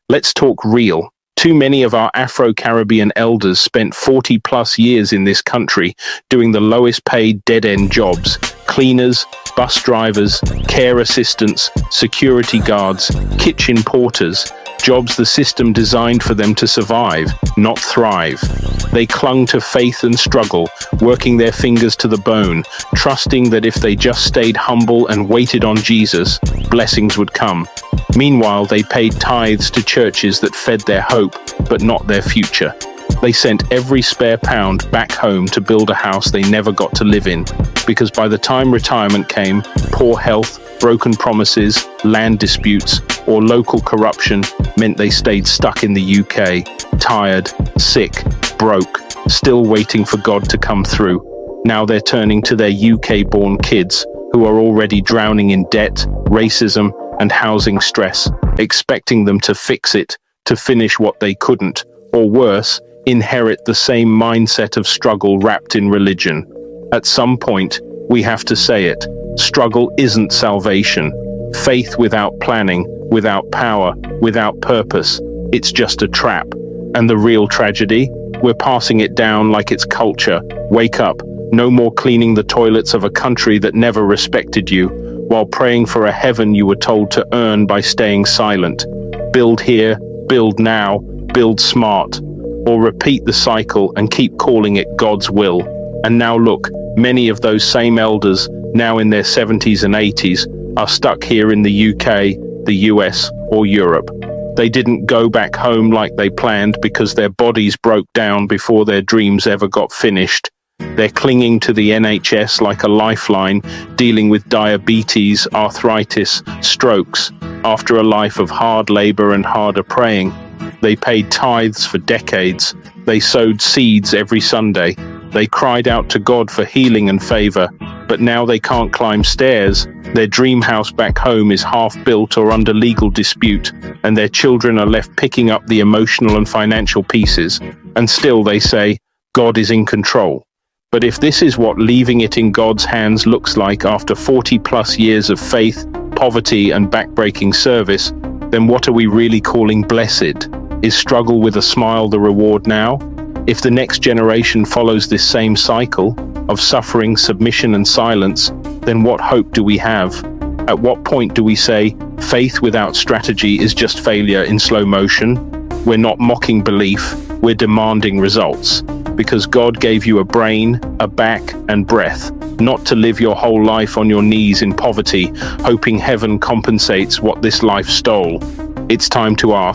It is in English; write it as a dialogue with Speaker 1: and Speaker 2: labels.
Speaker 1: Let's talk real. Too many of our Afro-Caribbean elders spent 40 plus years in this country doing the lowest paid dead-end jobs: cleaners, bus drivers, care assistants, security guards, kitchen porters, jobs the system designed for them to survive, not thrive. They clung to faith and struggle, working their fingers to the bone, trusting that if they just stayed humble and waited on Jesus, blessings would come. Meanwhile, they paid tithes to churches that fed their hope, but not their future. They sent every spare pound back home to build a house they never got to live in, because by the time retirement came, poor health, broken promises, land disputes, or local corruption meant they stayed stuck in the UK, tired, sick, broke, still waiting for God to come through. Now they're turning to their UK-born kids, who are already drowning in debt, racism, and housing stress, expecting them to fix it, to finish what they couldn't, or worse, inherit the same mindset of struggle wrapped in religion. At some point, we have to say it: struggle isn't salvation. Faith without planning, without power, without purpose, it's just a trap. And the real tragedy? We're passing it down like it's culture. Wake up. No more cleaning the toilets of a country that never respected you, while praying for a heaven you were told to earn by staying silent. Build here, build now, build smart. Or repeat the cycle and keep calling it God's will. And now look, many of those same elders, now in their 70s and 80s, are stuck here in the UK, the US, or Europe. They didn't go back home like they planned because their bodies broke down before their dreams ever got finished. They're clinging to the NHS like a lifeline, dealing with diabetes, arthritis, strokes, after a life of hard labor and harder praying. They paid tithes for decades. They sowed seeds every Sunday. They cried out to God for healing and favor, but now they can't climb stairs. Their dream house back home is half built or under legal dispute, and their children are left picking up the emotional and financial pieces. And still they say, God is in control. But if this is what leaving it in God's hands looks like after 40 plus years of faith, poverty, and backbreaking service, then what are we really calling blessed? Is struggle with a smile the reward now? If the next generation follows this same cycle of suffering, submission, and silence, then what hope do we have? At what point do we say, faith without strategy is just failure in slow motion? We're not mocking belief, we're demanding results. Because God gave you a brain, a back, and breath, not to live your whole life on your knees in poverty, hoping heaven compensates what this life stole. It's time to ask,